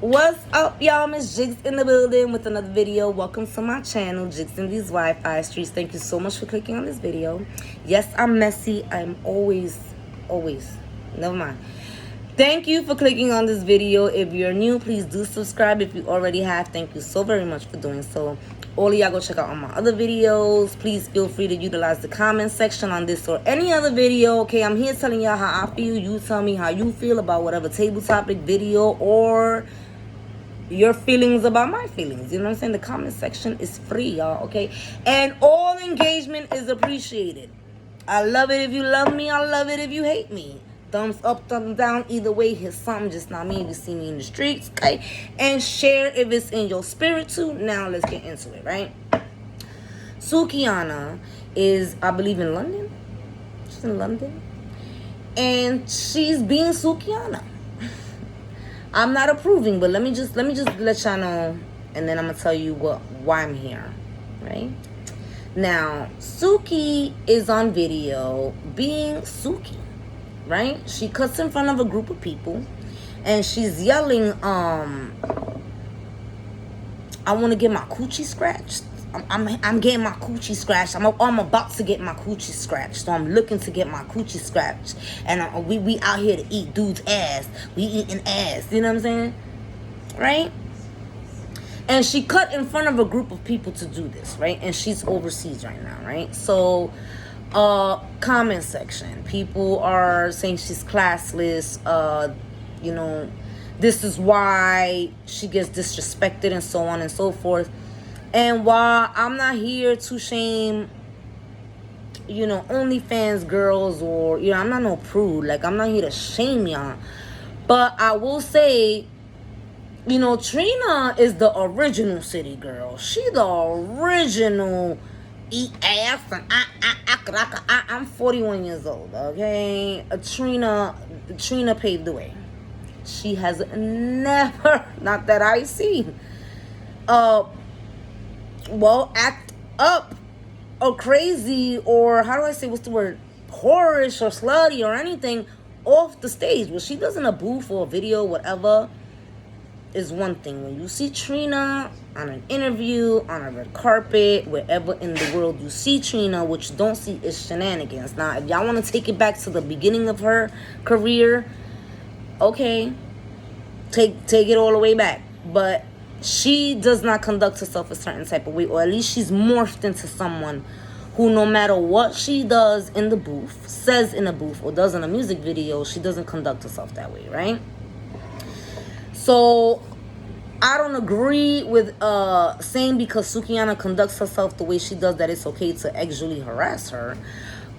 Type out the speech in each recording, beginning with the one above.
What's up, y'all? Miss Jigs in the building with another video. Welcome to my channel, Jigs in these Wi-Fi streets. Thank you so much for clicking on this video. Yes, I'm messy. I'm always, never mind. Thank you for clicking on this video. If you're new, please do subscribe. If you already have, thank you so very much for doing so. All of y'all go check out all my other videos. Please feel free to utilize the comment section on this or any other video. Okay, I'm here telling y'all how I feel. You tell me how you feel about whatever table topic, video, or your feelings about my feelings. You know what I'm saying? The comment section is free, y'all, okay? And all engagement is appreciated. I love it if you love me. I love it if you hate me. Thumbs up, thumbs down. Either way, hit something. Just not me if you see me in the streets, okay? And share if it's in your spirit too. Now let's get into it, right? Sukihanna is, I believe, in London. She's in London. And she's being Sukihanna. I'm not approving, but let me just let y'all know, and then I'm gonna tell you why I'm here, right? Now, Suki is on video being Suki, right? She cuts in front of a group of people, and she's yelling, "I want to get my coochie scratched. I'm getting my coochie scratched. I'm about to get my coochie scratched. So I'm looking to get my coochie scratched. And we out here to eat dude's ass. We eating ass. You know what I'm saying? Right? And she cut in front of a group of people to do this, right? And she's overseas right now, right? So, comment section. People are saying she's classless. You know, this is why she gets disrespected and so on and so forth. And while I'm not here to shame, you know, OnlyFans girls or, you know, I'm not no prude. Like, I'm not here to shame y'all. But I will say, you know, Trina is the original city girl. She the original eat ass. And I'm 41 years old, okay? Trina paved the way. She has never, not that I see, well, act up or crazy, or how do I say, what's the word, whorish or slutty or anything off the stage. What she does in a booth or a video, whatever, is one thing. When you see Trina on an interview, on a red carpet, wherever in the world you see Trina, what you don't see is shenanigans. Now, if y'all want to take it back to the beginning of her career, okay, take it all the way back. But she does not conduct herself a certain type of way, or at least she's morphed into someone who, no matter what she does in the booth, says in a booth, or does in a music video, she doesn't conduct herself that way, right? So I don't agree with saying because Sukihanna conducts herself the way she does that it's okay to actually harass her.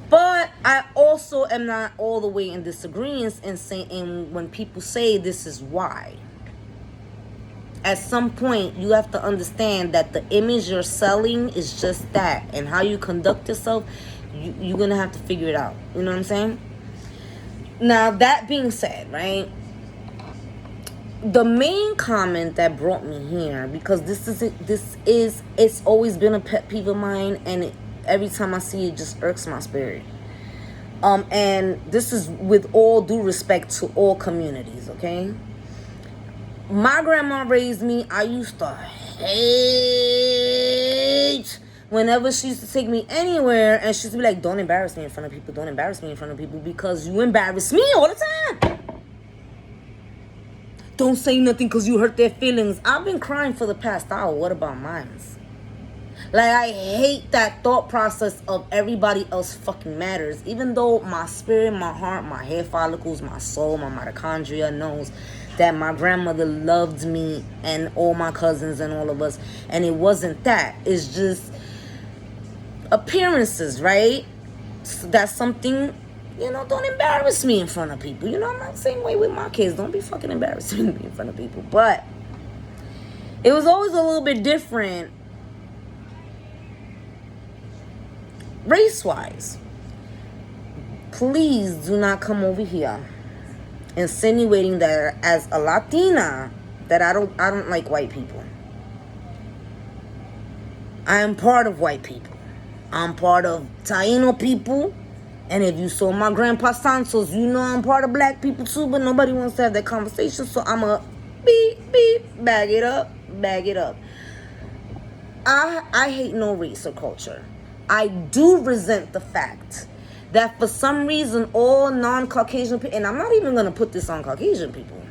But I also am not all the way in disagreement in saying when people say this is why. At some point, you have to understand that the image you're selling is just that. And how you conduct yourself, you're going to have to figure it out. You know what I'm saying? Now, that being said, right? The main comment that brought me here, because it's always been a pet peeve of mine. And every time I see it, it just irks my spirit. And this is with all due respect to all communities, okay? My grandma raised me. I used to hate whenever she used to take me anywhere, and she used to be like, don't embarrass me in front of people. Don't embarrass me in front of people because you embarrass me all the time. Don't say nothing because you hurt their feelings. I've been crying for the past hour. What about mine? Like, I hate that thought process of everybody else fucking matters. Even though my spirit, my heart, my hair follicles, my soul, my mitochondria knows that my grandmother loved me and all my cousins and all of us. And it wasn't that. It's just appearances, right? So that's something, you know, don't embarrass me in front of people. You know, I'm not saying way with my kids. Don't be fucking embarrassing me in front of people. But it was always a little bit different race-wise. Please do not come over here insinuating that as a Latina that I don't like white people. I am part of white people. I'm part of Taino people. And if you saw my grandpa Santos, you know I'm part of black people too, but nobody wants to have that conversation, so I'm a beep, beep. Bag it up, bag it up. I hate no race or culture. I do resent the fact that for some reason all non-Caucasian people, and I'm not even going to put this on Caucasian people.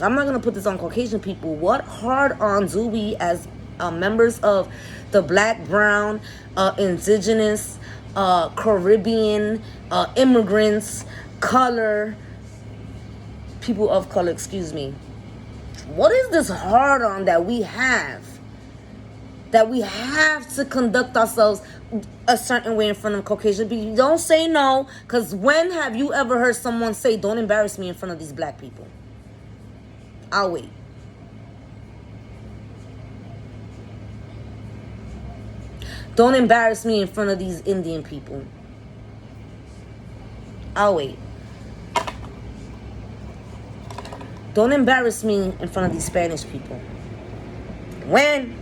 I'm not going to put this on Caucasian people. What hard-on do we as members of the black, brown, indigenous, Caribbean, immigrants, people of color, excuse me. What is this hard-on that we have? That we have to conduct ourselves a certain way in front of Caucasian people. Don't say no, because when have you ever heard someone say, don't embarrass me in front of these black people? I'll wait. Don't embarrass me in front of these Indian people. I'll wait. Don't embarrass me in front of these Spanish people. When?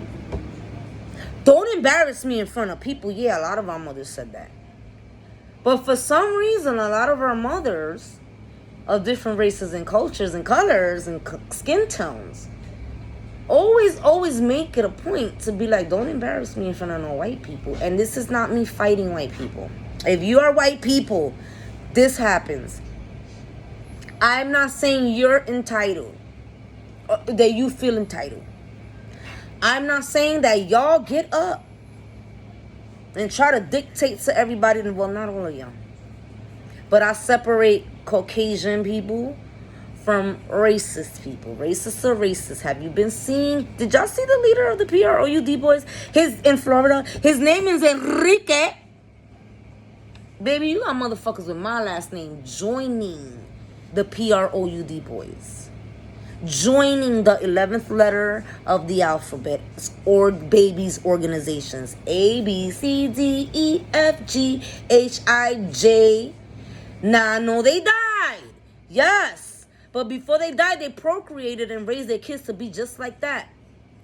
Don't embarrass me in front of people. Yeah, a lot of our mothers said that. But for some reason, a lot of our mothers of different races and cultures and colors and skin tones always make it a point to be like, don't embarrass me in front of no white people. And this is not me fighting white people. If you are white people, this happens. I'm not saying you're entitled, or that you feel entitled. I'm not saying that y'all get up and try to dictate to everybody. Well, not all of y'all. But I separate Caucasian people from racist people. Racist are racist. Have you been seeing? Did y'all see the leader of the PROUD boys? In Florida. His name is Enrique. Baby, you got motherfuckers with my last name joining the PROUD boys. Joining the 11th letter of the alphabet, or babies organizations. A, B, C, D, E, F, G, H, I, J. Nah, no, they died. Yes. But before they died, they procreated and raised their kids to be just like that.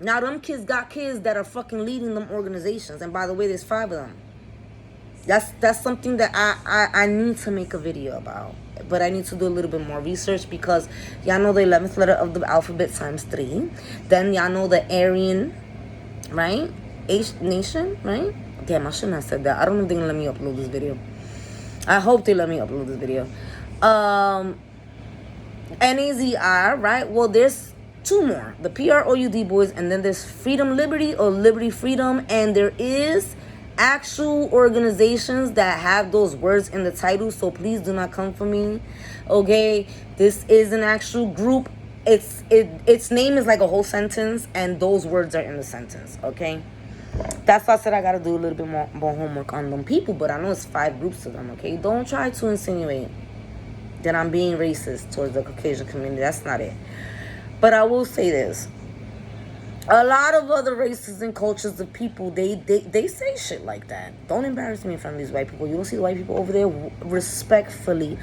Now, them kids got kids that are fucking leading them organizations. And by the way, there's 5 of them. That's something that I need to make a video about. But I need to do a little bit more research, because y'all know the 11th letter of the alphabet times 3. Then y'all know the Aryan, right? H nation, right? Damn, I shouldn't have said that. I don't know if they're going to let me upload this video. I hope they let me upload this video. NAZR, right? Well, there's 2 more. The PROUD boys, and then there's Freedom Liberty, or Liberty Freedom. And there is actual organizations that have those words in the title, so please do not come for me. Okay, this is an actual group. Its name is like a whole sentence, and those words are in the sentence. Okay, that's why I said I gotta do a little bit more homework on them people. But I know it's 5 groups of them. Okay, don't try to insinuate that I'm being racist towards the Caucasian community. That's not it. But I will say this. A lot of other races and cultures of people, they say shit like that. Don't embarrass me in front of these white people. You don't see the white people over there? Respectfully,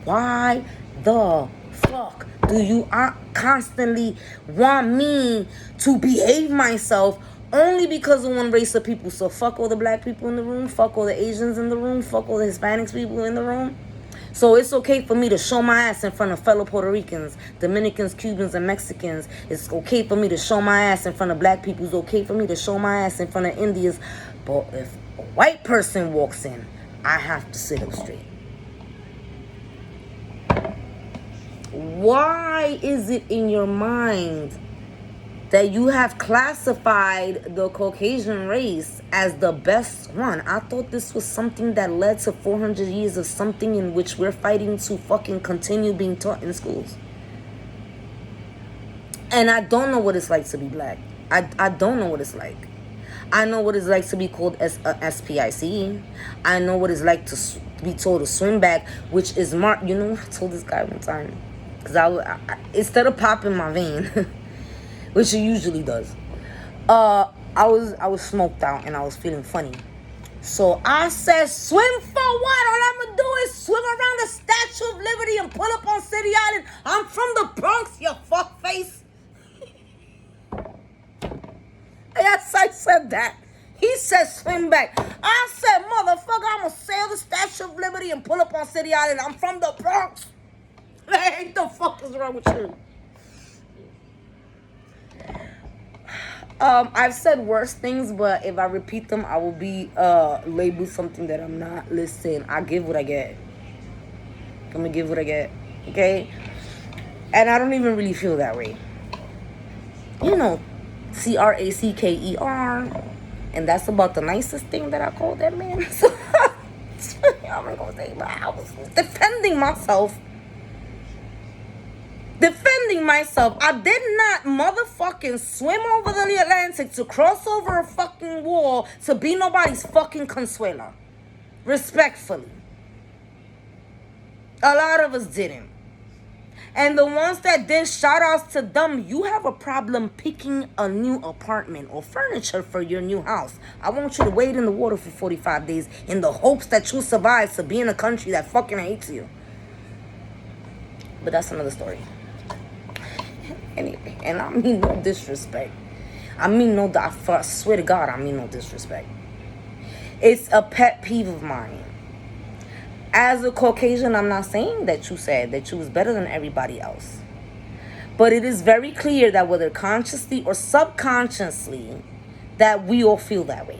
why the fuck do you constantly want me to behave myself only because of one race of people? So fuck all the black people in the room, fuck all the Asians in the room, fuck all the Hispanics people in the room. So it's okay for me to show my ass in front of fellow Puerto Ricans, Dominicans, Cubans, and Mexicans. It's okay for me to show my ass in front of black people. It's okay for me to show my ass in front of Indians. But if a white person walks in, I have to sit up straight. Why is it in your mind that you have classified the Caucasian race as the best one? I thought this was something that led to 400 years of something in which we're fighting to fucking continue being taught in schools. And I don't know what it's like to be black. I don't know what it's like. I know what it's like to be called SPIC. I know what it's like to be told to swim back, which is marked. You know, I told this guy one time, because I instead of popping my vein, which it usually does, I was smoked out and I was feeling funny. So I said, swim for what? All I'm gonna do is swim around the Statue of Liberty and pull up on City Island. I'm from the Bronx, you fuckface. Yes, I said that. He said swim back. I said, motherfucker, I'm gonna sail the Statue of Liberty and pull up on City Island. I'm from the Bronx. Hey, what the fuck is wrong with you? I've said worse things, but if I repeat them, I will be labeled something that I'm not. Listen, I give what I get. I'm gonna give what I get, okay? And I don't even really feel that way. You know, Cracker, and that's about the nicest thing that I called that man. So I'm not gonna say, but I was defending myself. I did not motherfucking swim over the Atlantic to cross over a fucking wall to be nobody's fucking Consuela. Respectfully. A lot of us didn't. And the ones that did, shout outs to them. You have a problem picking a new apartment or furniture for your new house. I want you to wade in the water for 45 days in the hopes that you survive to be in a country that fucking hates you. But that's another story. Anyway, and I mean no disrespect. I swear to God, I mean no disrespect. It's a pet peeve of mine. As a Caucasian, I'm not saying that you said that you was better than everybody else. But it is very clear that whether consciously or subconsciously, that we all feel that way.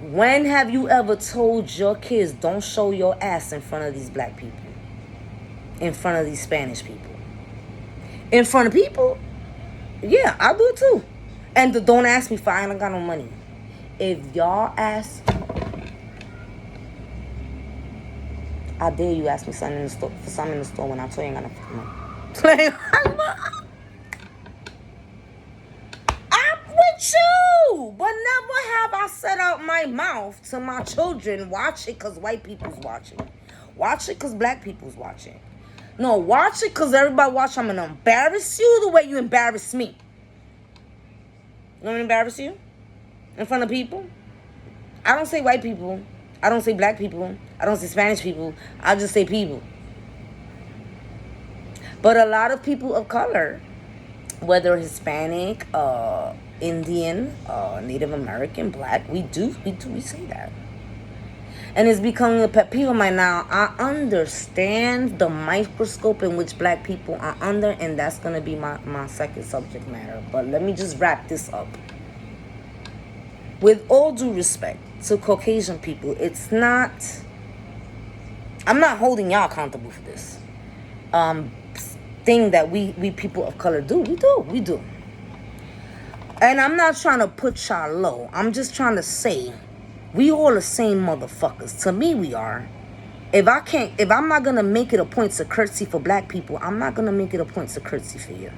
When have you ever told your kids, don't show your ass in front of these black people? In front of these Spanish people? In front of people? Yeah, I do it too. And don't ask me for I ain't got no money. If y'all ask, I dare you ask me something in the store, for something in the store when I tell you I ain't got no fucking money. I'm with you, but never have I set out my mouth to my children, watch it because white people's watching. Watch it because black people's watching. No, watch it because everybody watch. I'm going to embarrass you the way you embarrass me. You want me to embarrass you? In front of people? I don't say white people. I don't say black people. I don't say Spanish people. I just say people. But a lot of people of color, whether Hispanic, Indian, Native American, black, we say that. And it's becoming a pet peeve of mine now. I understand the microscope in which black people are under, and that's going to be my second subject matter. But let me just wrap this up. With all due respect to Caucasian people, it's not... I'm not holding y'all accountable for this. Thing that we people of color do. We do. And I'm not trying to put y'all low. I'm just trying to say... we all the same motherfuckers. To me, we are. If I'm not going to make it a point to curtsy for black people, I'm not going to make it a point to curtsy for you.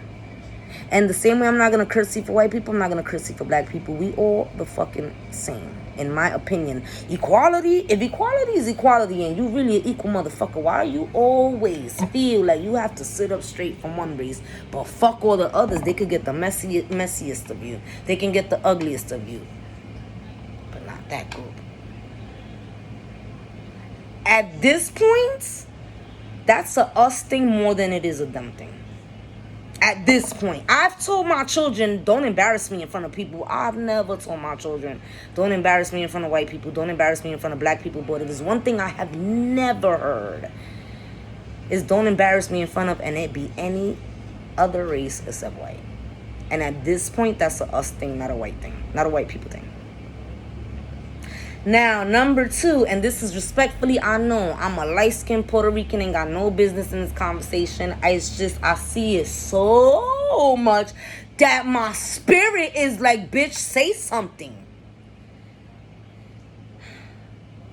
And the same way I'm not going to curtsy for white people, I'm not going to curtsy for black people. We all the fucking same, in my opinion. Equality, if equality is equality and you really an equal motherfucker, why do you always feel like you have to sit up straight from one race, but fuck all the others? They could get the messiest of you. They can get the ugliest of you. That group. At this point, that's a us thing more than it is a them thing. At this point, I've told my children, don't embarrass me in front of people. I've never told my children, don't embarrass me in front of white people, don't embarrass me in front of black people. But if there's one thing I have never heard, is don't embarrass me in front of, and it be any other race except white. And at this point, that's a us thing, not a white thing, not a white people thing. Now, number 2, and this is respectfully, I know I'm a light-skinned Puerto Rican and got no business in this conversation. It's just, I see it so much that my spirit is like, bitch, say something.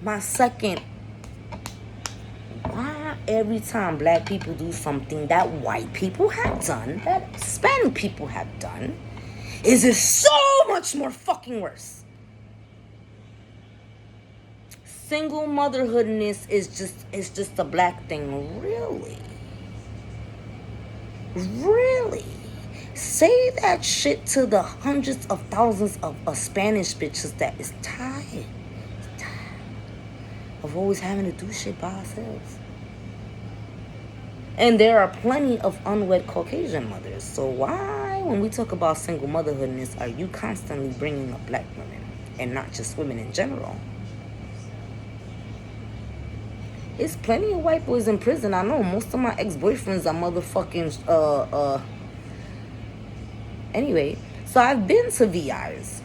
My second, why every time black people do something that white people have done, that Hispanic people have done, is it so much more fucking worse? Single motherhoodness is just a black thing. Really say that shit to the hundreds of thousands of Spanish bitches that is tired of always having to do shit by ourselves. And there are plenty of unwed Caucasian mothers. So why, when we talk about single motherhoodness, are you constantly bringing up black women and not just women in general? It's plenty of white boys in prison. I know most of my ex-boyfriends are motherfucking, Anyway, So I've been to VIs.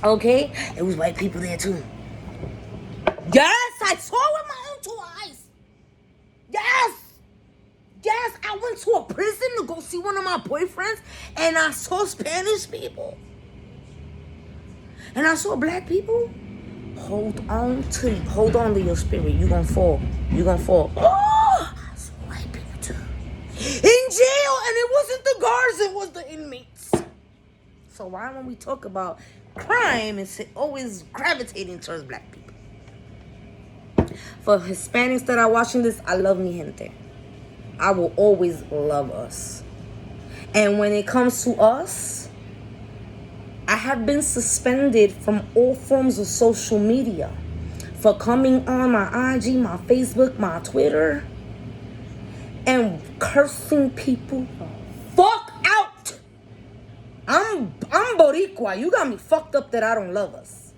Okay? It was white people there too. Yes, I saw with my own 2 eyes. Yes. Yes, I went to a prison to go see one of my boyfriends, and I saw Spanish people. And I saw black people. Hold on to your spirit. You gonna fall. You gonna fall. Oh, I saw white people too. In jail, and it wasn't the guards, it was the inmates. So why when we talk about crime, it's always gravitating towards black people? For Hispanics that are watching this, I love mi gente. I will always love us. And when it comes to us, I have been suspended from all forms of social media for coming on my IG, my Facebook, my Twitter, and cursing people fuck out. I'm Boricua. You got me fucked up that I don't love us.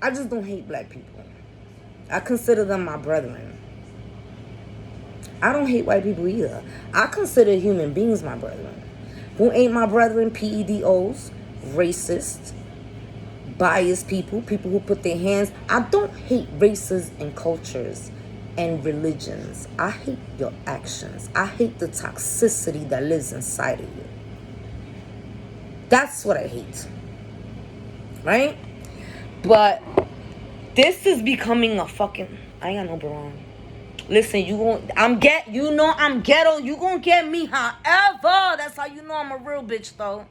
I just don't hate black people. I consider them my brethren. I don't hate white people either. I consider human beings my brethren. Who ain't my brethren? PEDOs, racist, biased people, people who put their hands. I don't hate races and cultures and religions. I hate your actions. I hate the toxicity that lives inside of you. That's what I hate. Right? But this is becoming a fucking... I ain't got no bra on. Listen, I'm ghetto. You gonna get me however. That's how you know I'm a real bitch, though.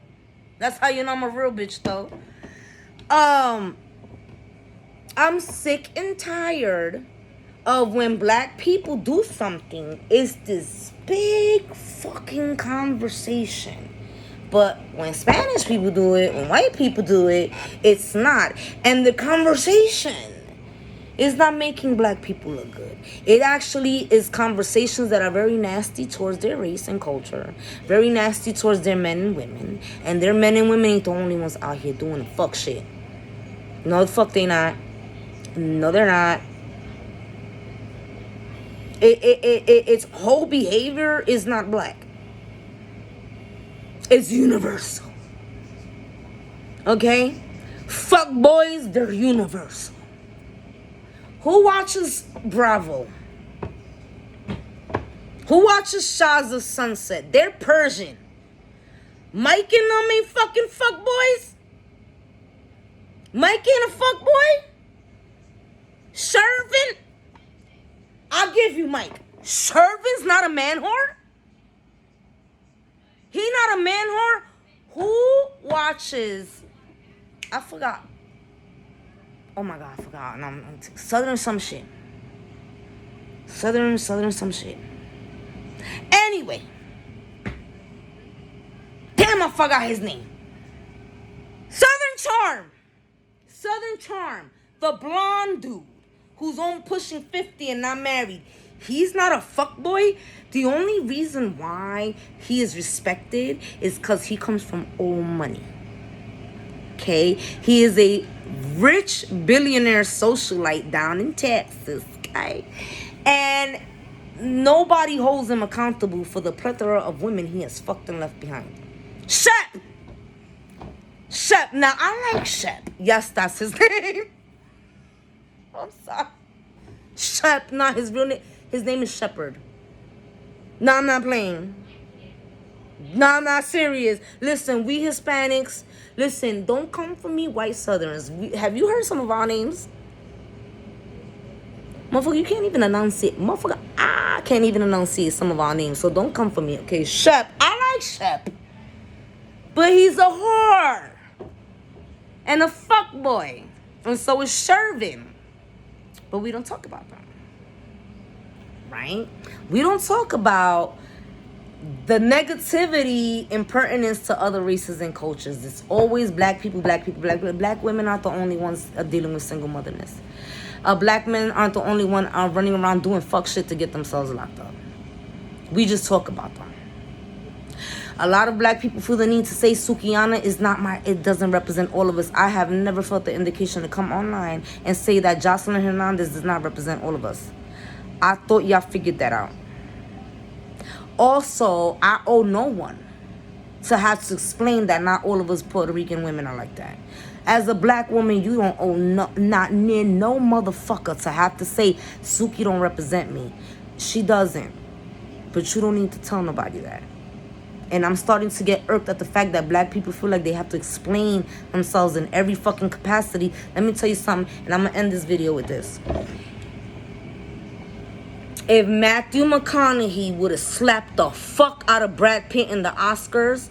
I'm sick and tired of when black people do something. It's this big fucking conversation. But when Spanish people do it, when white people do it, it's not. And the conversation is not making black people look good. It actually is conversations that are very nasty towards their race and culture. Very nasty towards their men and women. And their men and women ain't the only ones out here doing the fuck shit. No, the fuck they not. No, they're not. Its whole behavior is not black. It's universal. Okay? Fuck boys, they're universal. Who watches Bravo? Who watches Shahs of Sunset? They're Persian. Mike and them ain't fucking fuck boys. Mike ain't a fuck boy. Shervin, I'll give you Mike. Shervin's not a man whore. He not a man whore. Who watches? I forgot. Oh my God, I forgot. No, Southern some shit. Southern some shit. Anyway. Damn, I forgot his name. Southern Charm. The blonde dude who's on pushing 50 and not married. He's not a fuckboy. The only reason why he is respected is because he comes from old money. Okay? He is a rich billionaire socialite down in Texas. Okay? And nobody holds him accountable for the plethora of women he has fucked and left behind. Shep. Now, I like Shep. Yes, that's his name. I'm sorry. Shep, not his real name. His name is Shepherd. No, I'm not playing. No, I'm not serious. Listen, we Hispanics, listen, don't come for me, white Southerners. Have you heard some of our names? Motherfucker, you can't even enunciate. Motherfucker, I can't even enunciate some of our names. So don't come for me, okay? Shep. I like Shep. But he's a whore. And a fuckboy. And so is Shervin. But we don't talk about them. Right? We don't talk about the negativity and pertinence to other races and cultures. It's always black people. Black women aren't the only ones dealing with single motherness. Black men aren't the only one running around doing fuck shit to get themselves locked up. We just talk about them. A lot of black people feel the need to say Sukihanna is not it doesn't represent all of us. I have never felt the indication to come online and say that Jocelyn Hernandez does not represent all of us. I thought y'all figured that out. Also, I owe no one to have to explain that not all of us Puerto Rican women are like that. As a black woman, you don't owe not near no motherfucker to have to say, Suki don't represent me. She doesn't. But you don't need to tell nobody that. And I'm starting to get irked at the fact that black people feel like they have to explain themselves in every fucking capacity. Let me tell you something, and I'm going to end this video with this. If Matthew McConaughey would have slapped the fuck out of Brad Pitt in the Oscars,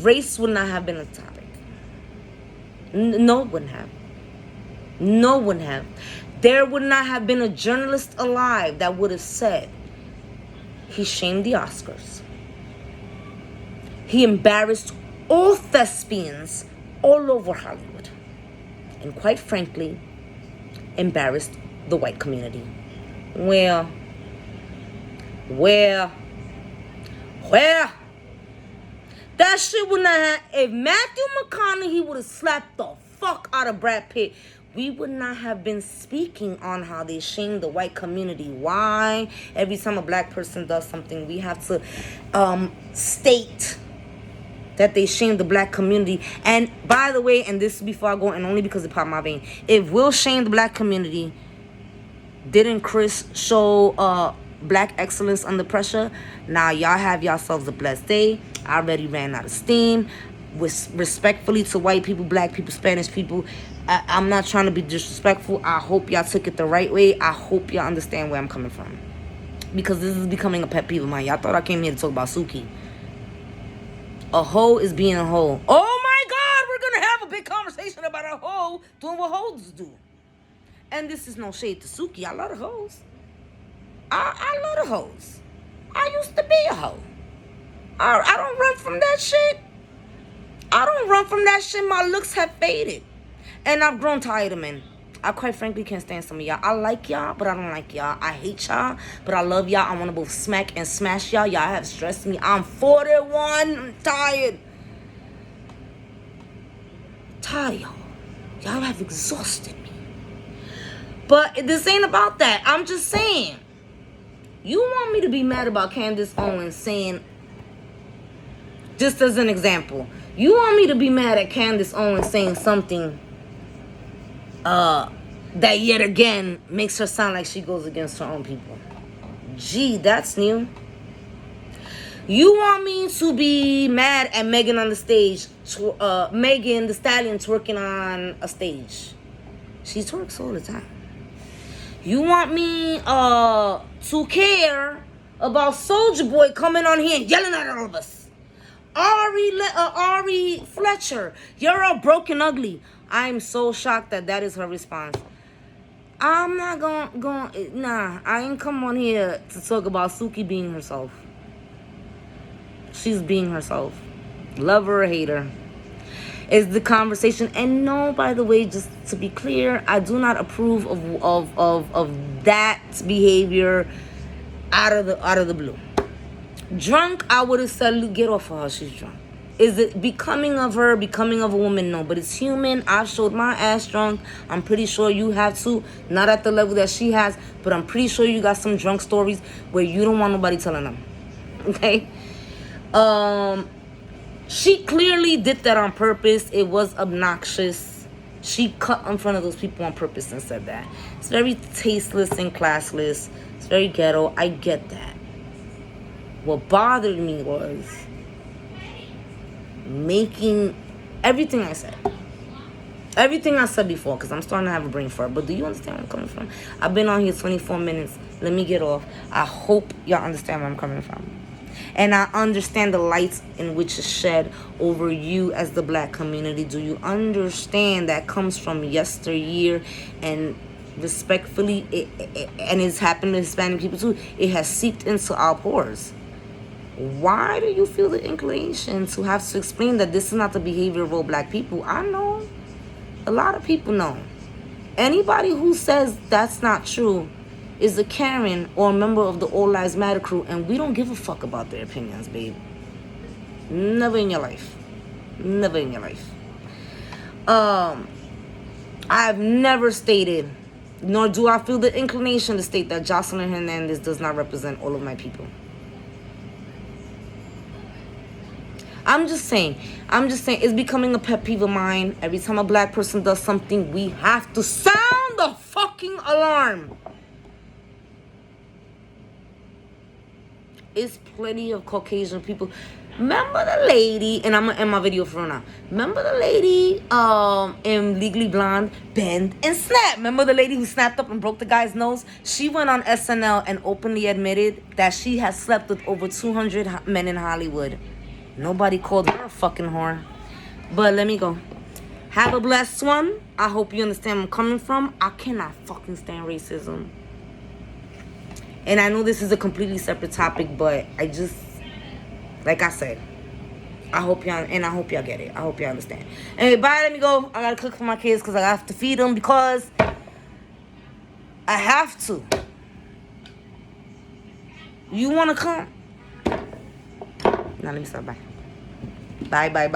race would not have been a topic. No, it wouldn't have. No, it wouldn't have. There would not have been a journalist alive that would have said, he shamed the Oscars. He embarrassed all thespians all over Hollywood. And quite frankly, embarrassed the white community. Well, that shit would not have, if Matthew McConaughey would have slapped the fuck out of Brad Pitt, we would not have been speaking on how they shame the white community. Why? Every time a black person does something, we have to state that they shame the black community. And by the way, and this is before I go, and only because it popped my vein, if Will shamed the black community, didn't Chris show black excellence under pressure? Now y'all have yourselves a blessed day. I already ran out of steam. With respectfully to white people, black people, Spanish people, I'm not trying to be disrespectful. I hope y'all took it the right way. I hope y'all understand where I'm coming from, because this is becoming a pet peeve of mine. Y'all thought I came here to talk about Suki. A hoe is being a hoe. Oh my God, we're gonna have a big conversation about a hoe doing what hoes do. And this is no shade to Suki. I love the hoes. I love the hoes. I used to be a hoe. I don't run from that shit. I don't run from that shit. My looks have faded. And I've grown tired of men. I quite frankly can't stand some of y'all. I like y'all, but I don't like y'all. I hate y'all, but I love y'all. I want to both smack and smash y'all. Y'all have stressed me. I'm 41. I'm tired. Tired, y'all. Y'all have exhausted me. But this ain't about that. I'm just saying. You want me to be mad about Candace Owens saying, just as an example, you want me to be mad at Candace Owens saying something that yet again makes her sound like she goes against her own people. Gee, that's new. You want me to be mad at Megan on the stage, Megan Thee Stallion twerking on a stage. She twerks all the time. You want me to care about Soulja Boy coming on here and yelling at all of us? Ari Fletcher, you're all broken ugly. I'm so shocked that is her response. I'm not nah, I ain't come on here to talk about Suki being herself. She's being herself. Love her or hate her is the conversation. And no, by the way, just to be clear, I do not approve of that behavior out of the blue. Drunk, I would have said, get off of her, she's drunk. Is it becoming of her, becoming of a woman? No, but it's human. I've showed my ass drunk. I'm pretty sure you have too. Not at the level that she has, but I'm pretty sure you got some drunk stories where you don't want nobody telling them. Okay? She clearly did that on purpose. It was obnoxious. She cut in front of those people on purpose and said that. It's very tasteless and classless. It's very ghetto. I get that. What bothered me was making everything I said before, because I'm starting to have a brain fart. But do you understand where I'm coming from? I've been on here 24 minutes. Let me get off. I hope y'all understand where I'm coming from. And I understand the light in which is shed over you as the black community. Do you understand that comes from yesteryear? And respectfully, and it's happened to Hispanic people too, it has seeped into our pores. Why do you feel the inclination to have to explain that this is not the behavior of all black people? I know. A lot of people know. Anybody who says that's not true is a Karen or a member of the All Lives Matter crew, and we don't give a fuck about their opinions, babe. Never in your life. Never in your life. I've never stated, nor do I feel the inclination to state, that Jocelyn Hernandez does not represent all of my people. I'm just saying. It's becoming a pet peeve of mine. Every time a black person does something, we have to sound the fucking alarm. It's plenty of Caucasian people. Remember the lady, and I'm gonna end my video for now. Remember the lady in Legally Blonde, Bend and Snap? Remember the lady who snapped up and broke the guy's nose? She went on SNL and openly admitted that she has slept with over 200 men in Hollywood. Nobody called her a fucking whore. But let me go. Have a blessed one. I hope you understand where I'm coming from. I cannot fucking stand racism. And I know this is a completely separate topic, but I just, like I said, I hope y'all get it. I hope y'all understand. Anyway, bye. Let me go. I gotta cook for my kids because I have to feed them because I have to. You wanna come? Now let me stop. Bye. Bye.